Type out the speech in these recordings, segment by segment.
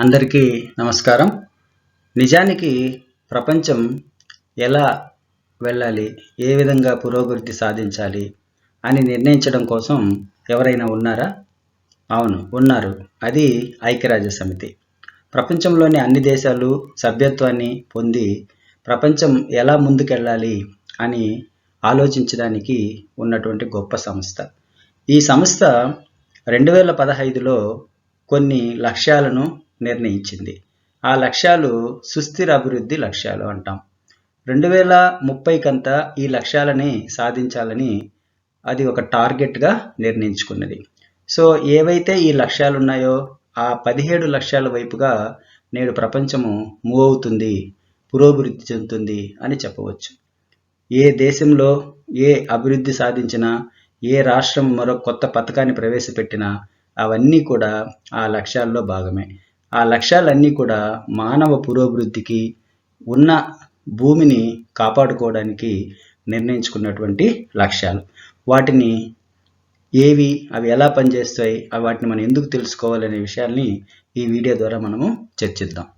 అందరికీ నమస్కారం. నిజానికి ప్రపంచం ఎలా వెళ్ళాలి, ఏ విధంగా పురోగతి సాధించాలి అని నిర్ణయించడం కోసం ఎవరైనా ఉన్నారా? అవును, ఉన్నారు. అది ఐక్యరాజ్య సమితి. ప్రపంచంలోని అన్ని దేశాలు సభ్యత్వాన్ని పొంది ప్రపంచం ఎలా ముందుకెళ్ళాలి అని ఆలోచించడానికి ఉన్నటువంటి గొప్ప సంస్థ. ఈ సంస్థ 2015లో కొన్ని లక్ష్యాలను నిర్ణయించింది. ఆ లక్ష్యాలు సుస్థిర అభివృద్ధి లక్ష్యాలు అంటాం. 2030కంతా ఈ లక్ష్యాలని సాధించాలని అది ఒక టార్గెట్గా నిర్ణయించుకున్నది. సో ఏవైతే ఈ లక్ష్యాలు ఉన్నాయో ఆ 17 లక్ష్యాల వైపుగా నేడు ప్రపంచము మూవ్ అవుతుంది, పురోభివృద్ధి చెందుతుంది అని చెప్పవచ్చు. ఏ దేశంలో ఏ అభివృద్ధి సాధించినా, ఏ రాష్ట్రం మరో కొత్త పథకాన్ని ప్రవేశపెట్టినా అవన్నీ కూడా ఆ లక్ష్యాల్లో భాగమే. ఆ లక్ష్యాలన్నీ కూడా మానవ పురోభివృద్ధికి, ఉన్న భూమిని కాపాడుకోవడానికి నిర్ణయించుకున్నటువంటి లక్ష్యాలు. వాటిని అవి ఎలా పనిచేస్తాయి, వాటిని మనం ఎందుకు తెలుసుకోవాలనే విషయాల్ని ఈ వీడియో ద్వారా మనము చర్చిద్దాం.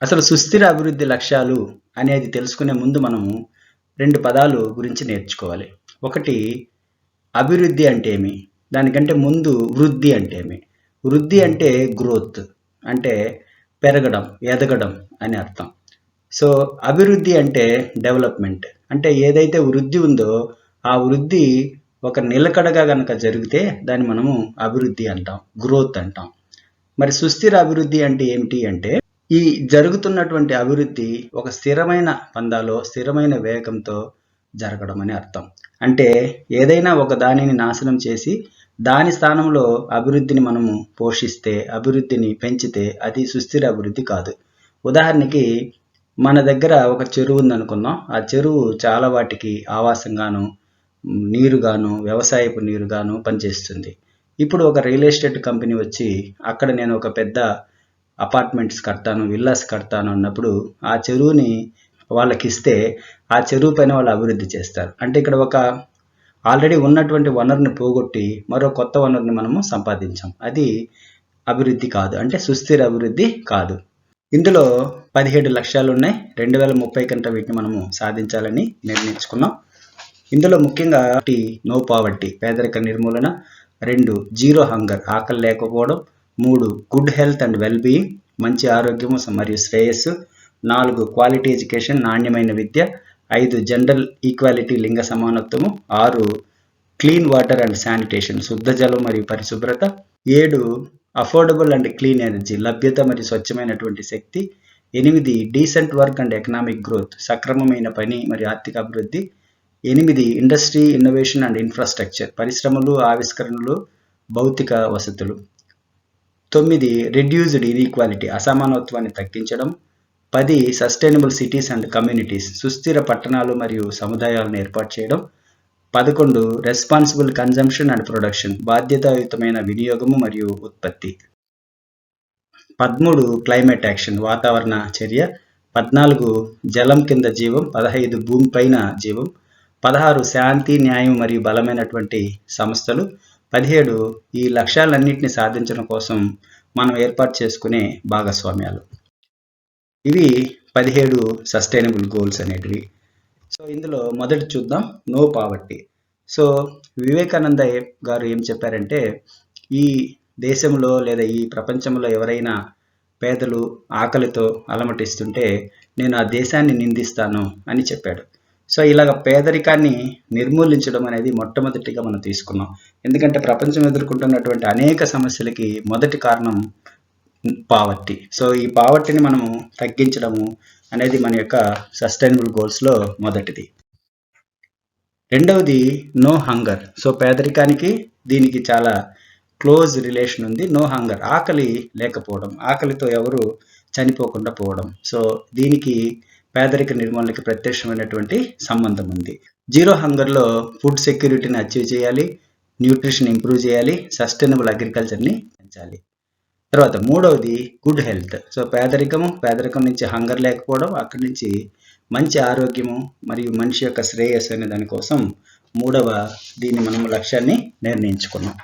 అసలు సుస్థిర అభివృద్ధి లక్ష్యాలు అనేది తెలుసుకునే ముందు మనము 2 పదాలు గురించి నేర్చుకోవాలి. ఒకటి అభివృద్ధి అంటే ఏమి, దానికంటే ముందు వృద్ధి అంటే ఏమి. వృద్ధి అంటే గ్రోత్, అంటే పెరగడం, ఎదగడం అని అర్థం. సో అభివృద్ధి అంటే డెవలప్మెంట్, అంటే ఏదైతే వృద్ధి ఉందో ఆ వృద్ధి ఒక నిలకడగా కనుక జరిగితే దాన్ని మనము అభివృద్ధి అంటాం, గ్రోత్ అంటాం. మరి సుస్థిర అభివృద్ధి అంటే ఏమిటి అంటే ఈ జరుగుతున్నటువంటి అభివృద్ధి ఒక స్థిరమైన పందాలో, స్థిరమైన వేగంతో జరగడం అని అర్థం. అంటే ఏదైనా ఒక దానిని నాశనం చేసి దాని స్థానంలో అభివృద్ధిని మనము పోషిస్తే, అభివృద్ధిని పెంచితే అది సుస్థిర అభివృద్ధి కాదు. ఉదాహరణకి మన దగ్గర ఒక చెరువు ఉందనుకుందాం. ఆ చెరువు చాలా వాటికి ఆవాసంగాను, నీరుగాను, వ్యవసాయపు నీరుగాను పనిచేస్తుంది. ఇప్పుడు ఒక రియల్ ఎస్టేట్ కంపెనీ వచ్చి అక్కడ నేను ఒక పెద్ద అపార్ట్మెంట్స్ కడతాను, విల్లాస్ కడతాను అన్నప్పుడు ఆ చెరువుని వాళ్ళకి ఇస్తే ఆ చెరువు పైన వాళ్ళు అభివృద్ధి చేస్తారు. అంటే ఇక్కడ ఒక ఆల్రెడీ ఉన్నటువంటి వనరుని పోగొట్టి మరో కొత్త వనరుని మనము సంపాదించాం. అది అభివృద్ధి కాదు, అంటే సుస్థిర అభివృద్ధి కాదు. ఇందులో 17 లక్ష్యాలు ఉన్నాయి. 2030కంతా వీటిని మనము సాధించాలని నిర్ణయించుకున్నాం. ఇందులో ముఖ్యంగా 1 నో పావర్టీ, పేదరిక నిర్మూలన. 2 జీరో హంగర్, ఆకలి లేకపోవడం. 3 good health and well being, మంచి ఆరోగ్యము మరియు శ్రేయస్సు. 4 క్వాలిటీ ఎడ్యుకేషన్, నాణ్యమైన విద్య. 5 జెండర్ ఈక్వాలిటీ, లింగ సమానత్వము. 6 క్లీన్ వాటర్ అండ్ శానిటేషన్, శుద్ధ జలం మరియు పరిశుభ్రత. 7 అఫోర్డబుల్ అండ్ క్లీన్ ఎనర్జీ, లభ్యత మరియు స్వచ్ఛమైనటువంటి శక్తి. 8 decent work and economic growth, సక్రమమైన పని మరియు ఆర్థిక అభివృద్ధి. 8 ఇండస్ట్రీ, ఇన్నోవేషన్ అండ్ ఇన్ఫ్రాస్ట్రక్చర్, పరిశ్రమలు, ఆవిష్కరణలు, భౌతిక వసతులు. 9 రెడ్యూస్డ్ ఇన్ఈక్వాలిటీ, అసమానత్వాన్ని తగ్గించడం. 10 సస్టైనబుల్ సిటీస్ అండ్ కమ్యూనిటీస్, సుస్థిర పట్టణాలు మరియు సముదాయాలను ఏర్పాటు చేయడం. 11 రెస్పాన్సిబుల్ కన్జంప్షన్ అండ్ ప్రొడక్షన్, బాధ్యతాయుతమైన వినియోగము మరియు ఉత్పత్తి. 13 క్లైమేట్ యాక్షన్, వాతావరణ చర్య. 14 జలం కింద జీవం. 15 భూమిపైన జీవం. 16 శాంతి, న్యాయం మరియు బలమైనటువంటి సంస్థలు. 17 ఈ లక్ష్యాలన్నింటినీ సాధించడం కోసం మనం ఏర్పాటు చేసుకునే భాగస్వామ్యాలు. ఇవి 17 సస్టైనబుల్ గోల్స్ అనేటివి. సో ఇందులో మొదటి చూద్దాం, నో పావర్టీ. సో వివేకానంద గారు ఏం చెప్పారంటే ఈ దేశంలో లేదా ఈ ప్రపంచంలో ఎవరైనా పేదలు ఆకలితో అలమటిస్తుంటే నేను ఆ దేశాన్ని నిందిస్తాను అని చెప్పాడు. సో ఇలాగ పేదరికాన్ని నిర్మూలించడం అనేది మొట్టమొదటిగా మనం తీసుకున్నాం. ఎందుకంటే ప్రపంచం ఎదుర్కొంటున్నటువంటి అనేక సమస్యలకి మొదటి కారణం పావర్టీ. సో ఈ పావర్టీని మనము తగ్గించడము అనేది మన యొక్క సస్టైనబుల్ గోల్స్లో మొదటిది. రెండవది నో హంగర్. సో పేదరికానికి దీనికి చాలా క్లోజ్ రిలేషన్ ఉంది. నో హంగర్, ఆకలి లేకపోవడం, ఆకలితో ఎవరు చనిపోకుండా పోవడం. సో దీనికి పేదరిక నిర్మూలనకి ప్రత్యక్షమైనటువంటి సంబంధం ఉంది. జీరో హంగర్లో ఫుడ్ సెక్యూరిటీని అచీవ్ చేయాలి, న్యూట్రిషన్ ఇంప్రూవ్ చేయాలి, సస్టైనబుల్ అగ్రికల్చర్ని పెంచాలి. తర్వాత మూడవది గుడ్ హెల్త్. సో పేదరికం నుంచి హంగర్ లేకపోవడం, అక్కడి నుంచి మంచి ఆరోగ్యము మరియు మనిషి యొక్క శ్రేయస్సు అనే దానికోసం దీన్ని మనం లక్ష్యాన్ని నిర్ణయించుకున్నాం.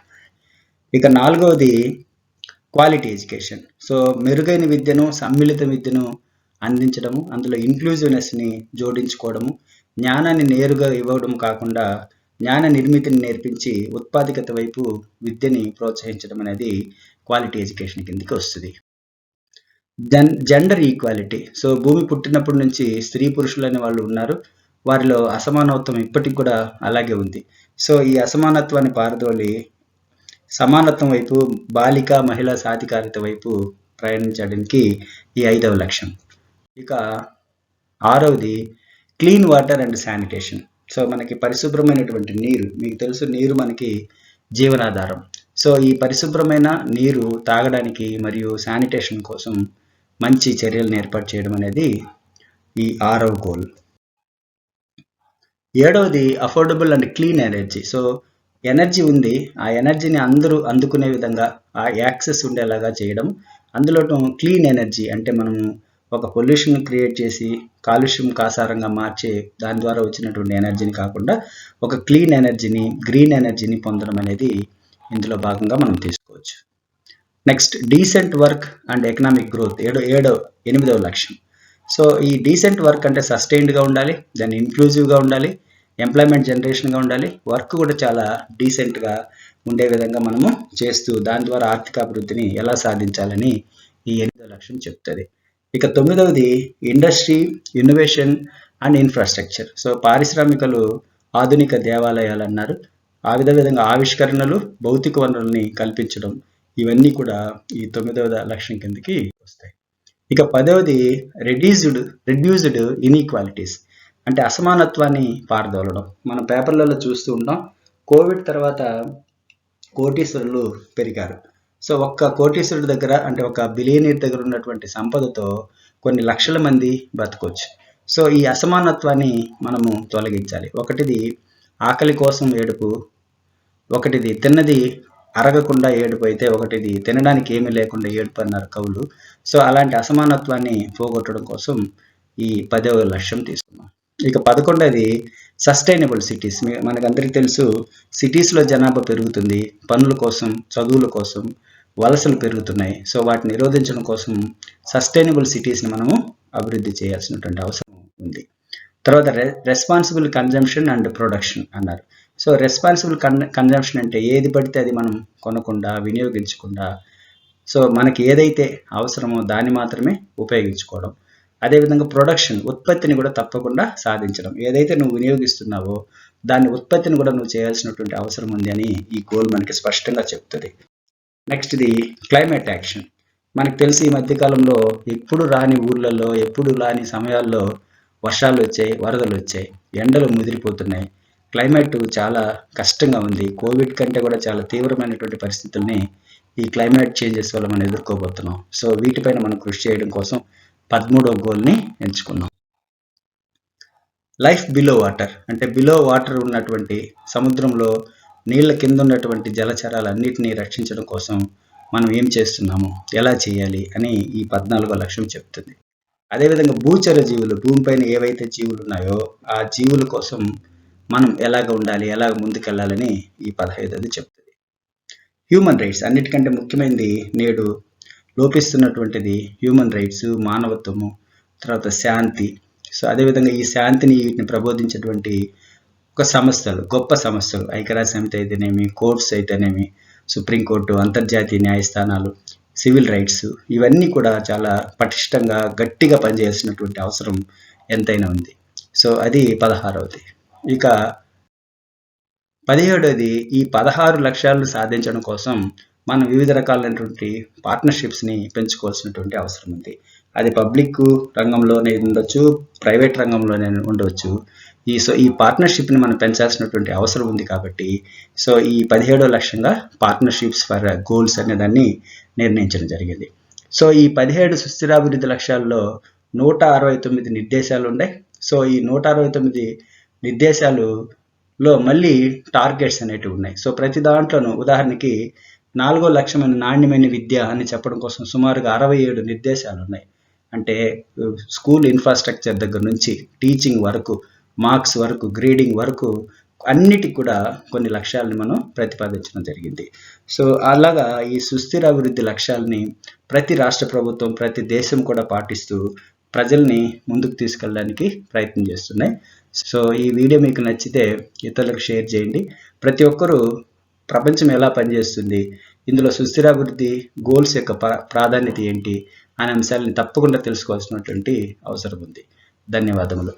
ఇక నాలుగవది క్వాలిటీ ఎడ్యుకేషన్. సో మెరుగైన విద్యను, సమ్మిళిత విద్యను అందించడము, అందులో ఇంక్లూజివ్నెస్ని జోడించుకోవడము, జ్ఞానాన్ని నేరుగా ఇవ్వడం కాకుండా జ్ఞాన నిర్మితిని నేర్పించి ఉత్పాదకత వైపు విద్యని ప్రోత్సహించడం అనేది క్వాలిటీ ఎడ్యుకేషన్ కిందకి వస్తుంది. Gender equality. సో భూమి పుట్టినప్పటి నుంచి స్త్రీ పురుషులు అనే వాళ్ళు ఉన్నారు. వారిలో అసమానత్వం ఇప్పటికి కూడా అలాగే ఉంది. సో ఈ అసమానత్వాన్ని పారదోలి సమానత్వం వైపు, బాలిక మహిళా సాధికారిత వైపు ప్రయాణించడానికి ఈ 5వ లక్ష్యం. ఇక 6వది clean water and sanitation. So మనకి పరిశుభ్రమైనటువంటి నీరు, మీకు తెలుసు నీరు మనకి జీవనాధారం. సో ఈ పరిశుభ్రమైన నీరు తాగడానికి మరియు శానిటేషన్ కోసం మంచి చర్యలను ఏర్పాటు చేయడం అనేది ఈ 6వ గోల్. 7వది affordable and clean energy. So energy ఉంది, ఆ ఎనర్జీని అందరూ అందుకునే విధంగా ఆ యాక్సెస్ ఉండేలాగా చేయడం. అందులో క్లీన్ ఎనర్జీ అంటే మనము ఒక పొల్యూషన్ క్రియేట్ చేసి కాలుష్యం కాసారంగా మార్చే దాని ద్వారా వచ్చినటువంటి ఎనర్జీని కాకుండా ఒక క్లీన్ ఎనర్జీని, గ్రీన్ ఎనర్జీని పొందడం అనేది ఇందులో భాగంగా మనం తీసుకోవచ్చు. Next decent work and economic growth 8వ లక్ష్యం. సో ఈ డీసెంట్ వర్క్ అంటే సస్టైన్డ్గా ఉండాలి, దాన్ని ఇంక్లూజివ్గా ఉండాలి, ఎంప్లాయ్మెంట్ జనరేషన్గా ఉండాలి, వర్క్ కూడా చాలా డీసెంట్గా ఉండే విధంగా మనము చేస్తూ దాని ద్వారా ఆర్థికాభివృద్ధిని ఎలా సాధించాలని ఈ 8వ లక్ష్యం చెప్తుంది. ఇక 9వది industry, innovation and infrastructure. So పారిశ్రామికలు ఆధునిక దేవాలయాలు అన్నారు. ఆ విధంగా ఆవిష్కరణలు, భౌతిక వనరుల్ని కల్పించడం, ఇవన్నీ కూడా ఈ 9వ లక్ష్యం కిందకి వస్తాయి. ఇక 10వది రెడ్యూస్డ్ ఇన్ఈక్వాలిటీస్ అంటే అసమానత్వాన్ని పారదోలడం. మనం పేపర్లలో చూస్తూ ఉంటాం, కోవిడ్ తర్వాత కోటీశ్వరులు పెరిగారు. సో ఒక్క కోటీశ్వరుడి దగ్గర అంటే ఒక బిలియనీర్ దగ్గర ఉన్నటువంటి సంపదతో కొన్ని లక్షల మంది బతకొచ్చు. సో ఈ అసమానత్వాన్ని మనము తొలగించాలి. ఒకటిది ఆకలి కోసం ఏడుపు, ఒకటిది తిన్నది అరగకుండా ఏడుపు అయితే, ఒకటిది తినడానికి ఏమీ లేకుండా ఏడుపు అన్నారు కవులు. సో అలాంటి అసమానత్వాన్ని పోగొట్టడం కోసం ఈ 10వ లక్ష్యం తీసుకున్నాం. ఇక 11వది సస్టైనబుల్ సిటీస్. మనకందరికీ తెలుసు, సిటీస్లో జనాభా పెరుగుతుంది, పనుల కోసం, చదువుల కోసం వలసలు పెరుగుతున్నాయి. సో వాటిని నిరోధించడం కోసం సస్టైనబుల్ సిటీస్ని మనము అభివృద్ధి చేయాల్సినటువంటి అవసరం ఉంది. తర్వాత రెస్పాన్సిబుల్ కన్జంప్షన్ అండ్ ప్రొడక్షన్ అన్నారు. సో రెస్పాన్సిబుల్ కన్జంప్షన్ అంటే ఏది పడితే అది మనం కొనకుండా, వినియోగించకుండా, సో మనకి ఏదైతే అవసరమో దాన్ని మాత్రమే ఉపయోగించుకోవడం. అదేవిధంగా ప్రొడక్షన్, ఉత్పత్తిని కూడా తప్పకుండా సాధించడం. ఏదైతే నువ్వు వినియోగిస్తున్నావో దాని ఉత్పత్తిని కూడా నువ్వు చేయాల్సినటువంటి అవసరం ఉంది అని ఈ గోల్ మనకి స్పష్టంగా చెప్తుంది. నెక్స్ట్ ఇది క్లైమేట్ యాక్షన్. మనకు తెలిసి ఈ మధ్యకాలంలో ఎప్పుడు రాని ఊర్లలో, ఎప్పుడు రాని సమయాల్లో వర్షాలు వచ్చాయి, వరదలు వచ్చాయి, ఎండలు ముదిరిపోతున్నాయి, క్లైమేట్ చాలా కష్టంగా ఉంది. కోవిడ్ కంటే కూడా చాలా తీవ్రమైనటువంటి పరిస్థితుల్ని ఈ క్లైమేట్ చేంజెస్ వల్ల మనం ఎదుర్కోబోతున్నాం. సో వీటిపైన మనం కృషి చేయడం కోసం 13వ గోల్ని ఎంచుకున్నాం. లైఫ్ బిలో వాటర్ అంటే బిలో వాటర్ ఉన్నటువంటి సముద్రంలో నీళ్ళ కింద ఉన్నటువంటి జలచరాలన్నిటినీ రక్షించడం కోసం మనం ఏం చేస్తున్నాము, ఎలా చేయాలి అని ఈ 14వ లక్ష్యం చెప్తుంది. అదేవిధంగా భూచర జీవులు, భూమిపైన ఏవైతే జీవులు ఉన్నాయో ఆ జీవుల కోసం మనం ఎలాగ ఉండాలి, ఎలాగ ముందుకెళ్ళాలని ఈ 15వది చెప్తుంది. హ్యూమన్ రైట్స్, అన్నిటికంటే ముఖ్యమైనది నేడు లోపిస్తున్నటువంటిది హ్యూమన్ రైట్స్, మానవత్వము, తర్వాత శాంతి. సో అదేవిధంగా ఈ శాంతిని, వీటిని ప్రబోధించేటువంటి ఒక సంస్థలు, గొప్ప సంస్థలు, ఐక్యరాజ్య సమితి అయితేనేమి, కోర్ట్స్ అయితేనేమి, సుప్రీంకోర్టు, అంతర్జాతీయ న్యాయస్థానాలు, సివిల్ రైట్స్, ఇవన్నీ కూడా చాలా పటిష్టంగా, గట్టిగా పనిచేయాల్సినటువంటి అవసరం ఎంతైనా ఉంది. సో అది 16వది. ఇక 17వది ఈ 16 లక్ష్యాలను సాధించడం కోసం మనం వివిధ రకాలైనటువంటి పార్ట్నర్షిప్స్ని పెంచుకోవాల్సినటువంటి అవసరం ఉంది. అది పబ్లిక్ రంగంలోనే ఉండొచ్చు, ప్రైవేట్ రంగంలోనే ఉండవచ్చు. ఈ పార్ట్నర్షిప్ని మనం పెంచాల్సినటువంటి అవసరం ఉంది. కాబట్టి సో ఈ 17వ లక్ష్యంగా పార్ట్నర్షిప్స్ ఫర్ గోల్స్ అనే దాన్ని నిర్ణయించడం జరిగింది. సో ఈ 17 సుస్థిరాభివృద్ధి లక్ష్యాల్లో 169 నిర్దేశాలు ఉన్నాయి. సో ఈ 169 నిర్దేశాలులో మళ్ళీ టార్గెట్స్ అనేటివి ఉన్నాయి. సో ప్రతి దాంట్లోనూ ఉదాహరణకి 4వ లక్ష్యమైన నాణ్యమైన విద్య అని చెప్పడం కోసం సుమారుగా 67 నిర్దేశాలు ఉన్నాయి. అంటే స్కూల్ ఇన్ఫ్రాస్ట్రక్చర్ దగ్గర నుంచి టీచింగ్ వరకు, మార్క్స్ వరకు, గ్రేడింగ్ వరకు అన్నిటికి కూడా కొన్ని లక్ష్యాలను మనం ప్రతిపాదించడం జరిగింది. సో అలాగా ఈ సుస్థిర అభివృద్ధి లక్ష్యాలని ప్రతి రాష్ట్ర ప్రభుత్వం, ప్రతి దేశం కూడా పాటిస్తూ ప్రజల్ని ముందుకు తీసుకెళ్ళడానికి ప్రయత్నం చేస్తున్నాయి. సో ఈ వీడియో మీకు నచ్చితే ఇతరులకు షేర్ చేయండి. ప్రతి ఒక్కరూ ప్రపంచం ఎలా పనిచేస్తుంది, ఇందులో సుస్థిరాభివృద్ధి గోల్స్ యొక్క ప్రాధాన్యత ఏంటి అనే అంశాలని తప్పకుండా తెలుసుకోవాల్సినటువంటి అవసరం ఉంది. ధన్యవాదములు.